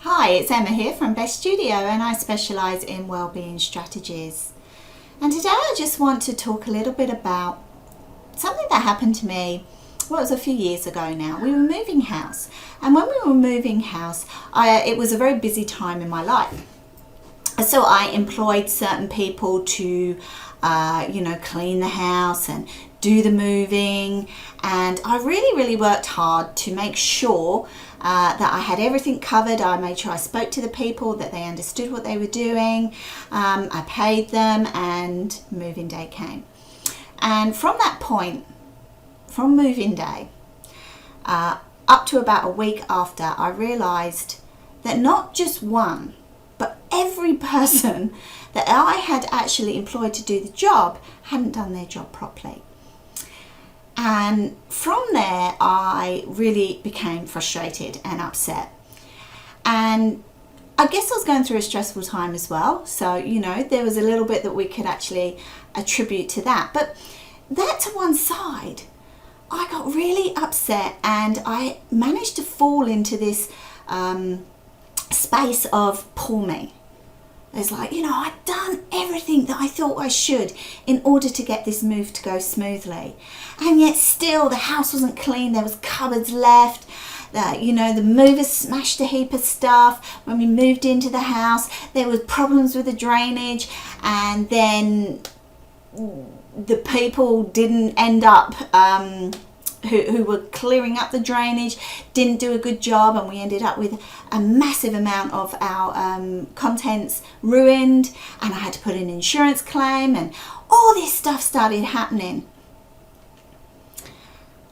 Hi, it's Emma here from Best Studio and I specialise in wellbeing strategies. And today I just want to talk a little bit about something that happened to me, well, it was a few years ago now. We were moving house, and when we were moving house, it was a very busy time in my life. So I employed certain people to, clean the house and do the moving, and I really worked hard to make sure that I had everything covered. I made sure I spoke to the people, that they understood what they were doing. I paid them, and moving day came. And from that point, from moving day, up to about a week after, I realised that not just one, but every person that I had actually employed to do the job hadn't done their job properly. And from there, I really became frustrated and upset. And I guess I was going through a stressful time as well. So, there was a little bit that we could actually attribute to that. But that to one side, I got really upset and I managed to fall into this space of poor me. It's like, I'd done everything that I thought I should in order to get this move to go smoothly. And yet still the house wasn't clean. There was cupboards left. The movers smashed a heap of stuff. When we moved into the house, there was problems with the drainage. And then the people didn't end up... who were clearing up the drainage didn't do a good job, and we ended up with a massive amount of our contents ruined, and I had to put in an insurance claim, and all this stuff started happening.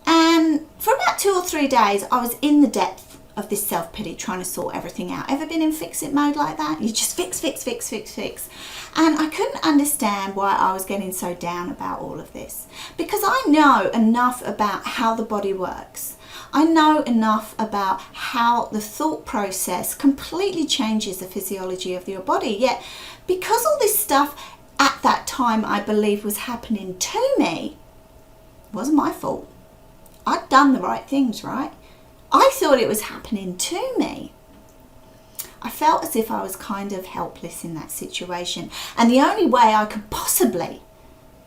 And for about 2 or 3 days I was in the depth of this self-pity, trying to sort everything out. Ever been in fix-it mode like that? You just fix. And I couldn't understand why I was getting so down about all of this, because I know enough about how the body works. I know enough about how the thought process completely changes the physiology of your body. Yet, because all this stuff at that time I believe was happening to me, it wasn't my fault. I'd done the right things, right? I thought it was happening to me. I felt as if I was kind of helpless in that situation. And the only way I could possibly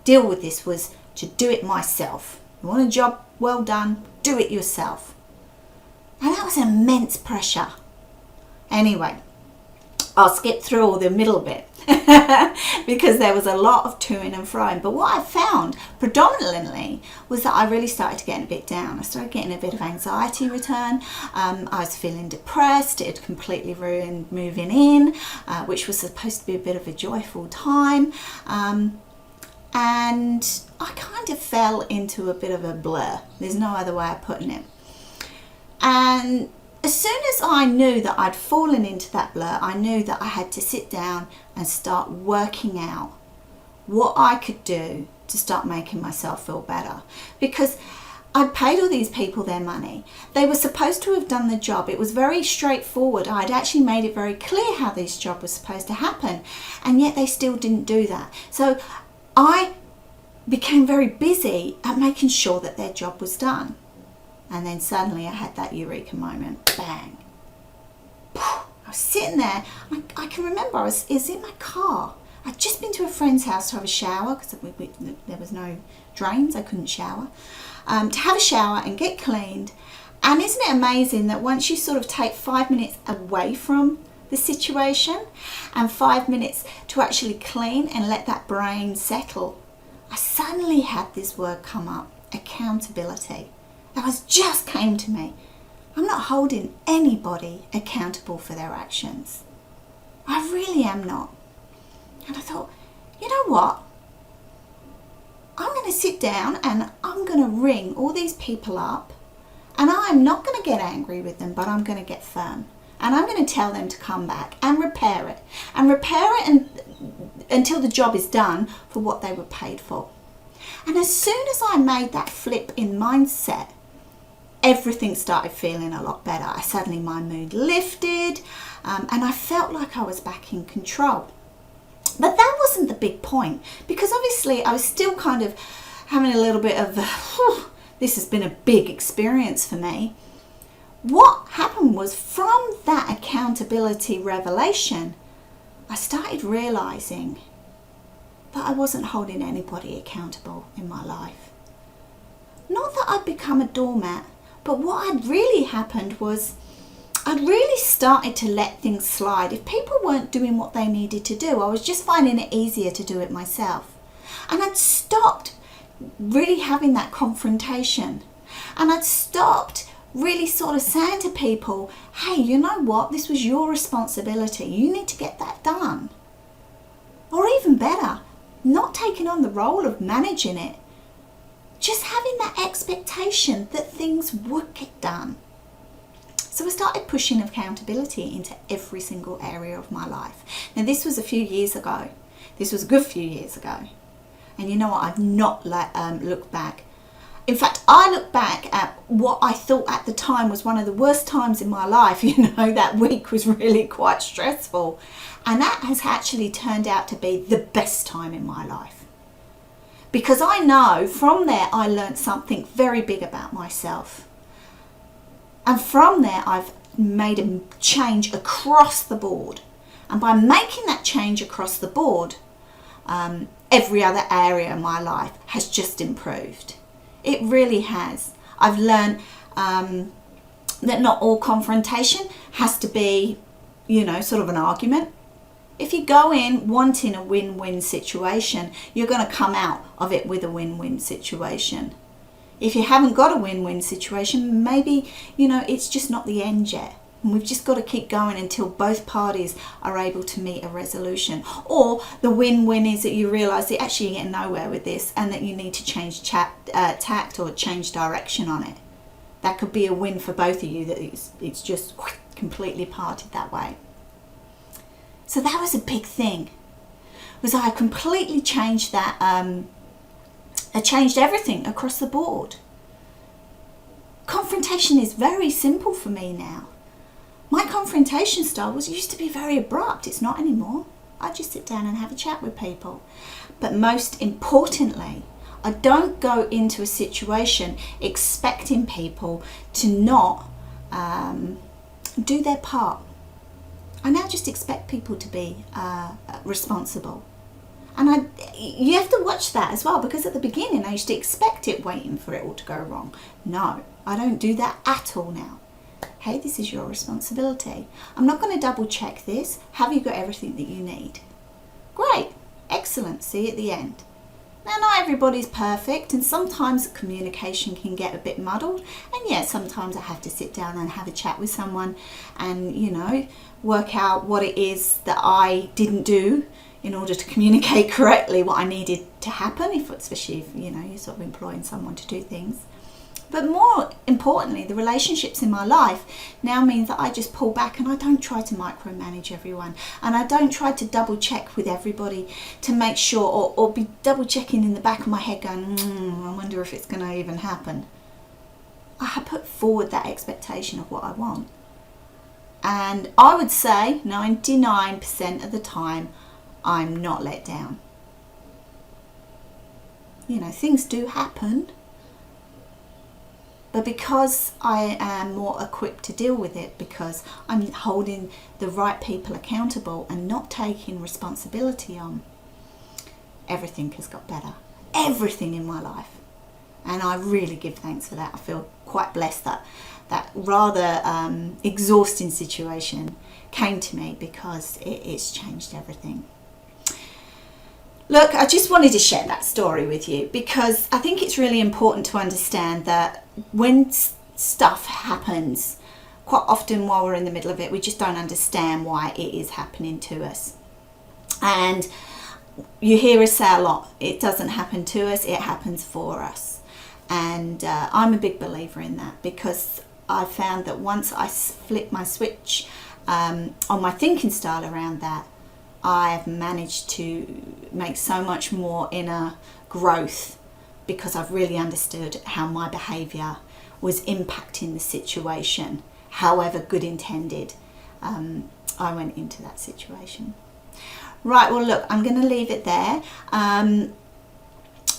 deal with this was to do it myself. You want a job well done, do it yourself. And that was immense pressure. Anyway, I'll skip through all the middle bit because there was a lot of toing and froing. But what I found predominantly was that I really started to get a bit down. I started getting a bit of anxiety return. I was feeling depressed. It had completely ruined moving in, which was supposed to be a bit of a joyful time. And I kind of fell into a bit of a blur. There's no other way of putting it. And as soon as I knew that I'd fallen into that blur, I knew that I had to sit down and start working out what I could do to start making myself feel better. Because I'd paid all these people their money. They were supposed to have done the job. It was very straightforward. I'd actually made it very clear how this job was supposed to happen, and yet they still didn't do that. So I became very busy at making sure that their job was done. And then suddenly I had that eureka moment. Bang. I was sitting there. I can remember I was in my car. I'd just been to a friend's house to have a shower because there was no drains. I couldn't shower. To have a shower and get cleaned. And isn't it amazing that once you sort of take 5 minutes away from the situation and 5 minutes to actually clean and let that brain settle, I suddenly had this word come up, accountability. That just came to me. I'm not holding anybody accountable for their actions. I really am not. And I thought, you know what? I'm going to sit down and I'm going to ring all these people up, and I'm not going to get angry with them, but I'm going to get firm. And I'm going to tell them to come back and repair it. And repair it until the job is done for what they were paid for. And as soon as I made that flip in mindset, everything started feeling a lot better. Suddenly my mood lifted, and I felt like I was back in control. But that wasn't the big point, because obviously I was still kind of having a little bit of, this has been a big experience for me. What happened was, from that accountability accountability revelation, I started realizing that I wasn't holding anybody accountable in my life. Not that I'd become a doormat, but what had really happened was I'd really started to let things slide. If people weren't doing what they needed to do, I was just finding it easier to do it myself. And I'd stopped really having that confrontation. And I'd stopped really sort of saying to people, hey, you know what? This was your responsibility. You need to get that done. Or even better, not taking on the role of managing it. Just having that expectation that things would get done. So I started pushing accountability into every single area of my life. Now this was a few years ago. This was a good few years ago. And you know what? I've not looked back. In fact, I look back at what I thought at the time was one of the worst times in my life. You know, that week was really quite stressful. And that has actually turned out to be the best time in my life. Because I know from there I learned something very big about myself. And from there I've made a change across the board. And by making that change across the board, every other area of my life has just improved. It really has. I've learned that not all confrontation has to be, you know, sort of an argument. If you go in wanting a win-win situation, you're going to come out of it with a win-win situation. If you haven't got a win-win situation, maybe, you know, it's just not the end yet. And we've just got to keep going until both parties are able to meet a resolution. Or the win-win is that you realise that actually you're getting nowhere with this and that you need to change tact or change direction on it. That could be a win for both of you, that it's just completely parted that way. So that was a big thing. Was I completely changed that, I changed everything across the board. Confrontation is very simple for me now. My confrontation style used to be very abrupt. It's not anymore. I just sit down and have a chat with people. But most importantly, I don't go into a situation expecting people to not do their part. I now just expect people to be responsible. And you have to watch that as well, because at the beginning I used to expect it, waiting for it all to go wrong. No, I don't do that at all now. Hey, this is your responsibility. I'm not going to double check this. Have you got everything that you need? Great, excellent, see you at the end. Now, not everybody's perfect, and sometimes communication can get a bit muddled. And yeah, sometimes I have to sit down and have a chat with someone and, you know, work out what it is that I didn't do in order to communicate correctly what I needed to happen, especially if, you know, you're sort of employing someone to do things. But more importantly, the relationships in my life now means that I just pull back and I don't try to micromanage everyone. And I don't try to double check with everybody to make sure, or be double checking in the back of my head going, I wonder if it's going to even happen. I put forward that expectation of what I want. And I would say 99% of the time, I'm not let down. You know, things do happen. But because I am more equipped to deal with it, because I'm holding the right people accountable and not taking responsibility on, everything has got better. Everything in my life. And I really give thanks for that. I feel quite blessed that that rather exhausting situation came to me, because it's changed everything. Look, I just wanted to share that story with you, because I think it's really important to understand that when stuff happens, quite often while we're in the middle of it, we just don't understand why it is happening to us. And you hear us say a lot, it doesn't happen to us, it happens for us. And I'm a big believer in that, because I found that once I flip my switch on my thinking style around that, I've managed to make so much more inner growth, because I've really understood how my behaviour was impacting the situation, however good intended I went into that situation. Right, well look, I'm going to leave it there.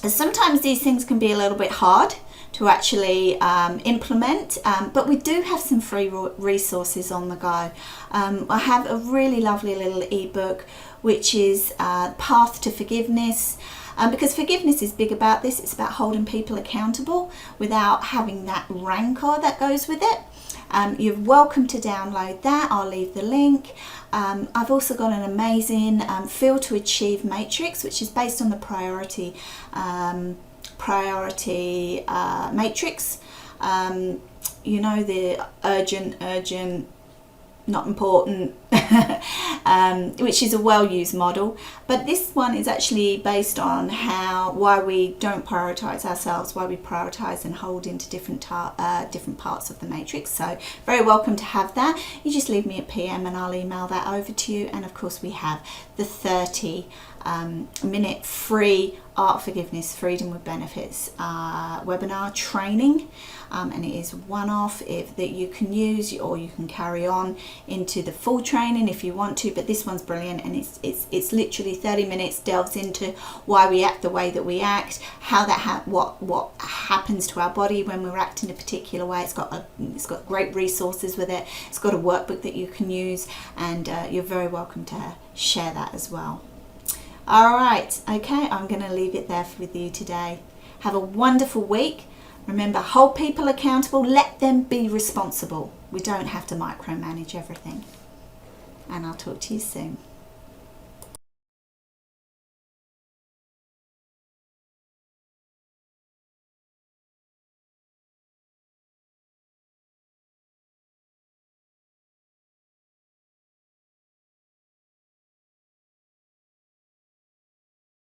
Sometimes these things can be a little bit hard to actually implement, but we do have some free resources on the go. I have a really lovely little ebook which is Path to Forgiveness, because forgiveness is big about this. It's about holding people accountable without having that rancor that goes with it. You're welcome to download that. I'll leave the link. I've also got an amazing Feel to Achieve matrix, which is based on the priority matrix. You know, the urgent, not important, which is a well-used model, but this one is actually based on why we don't prioritize ourselves, why we prioritize and hold into different parts of the matrix. So very welcome to have that. You just leave me a PM and I'll email that over to you. And of course we have the 30-minute free Art of Forgiveness Freedom with Benefits webinar training, and it is one-off that you can use, or you can carry on into the full training if you want to. But this one's brilliant, and it's literally 30 minutes, delves into why we act the way that we act, how that what happens to our body when we're acting a particular way. It's got great resources with it. It's got a workbook that you can use, and you're very welcome to share that as well. All right, okay, I'm going to leave it there with you today. Have a wonderful week. Remember, hold people accountable. Let them be responsible. We don't have to micromanage everything. And I'll talk to you soon.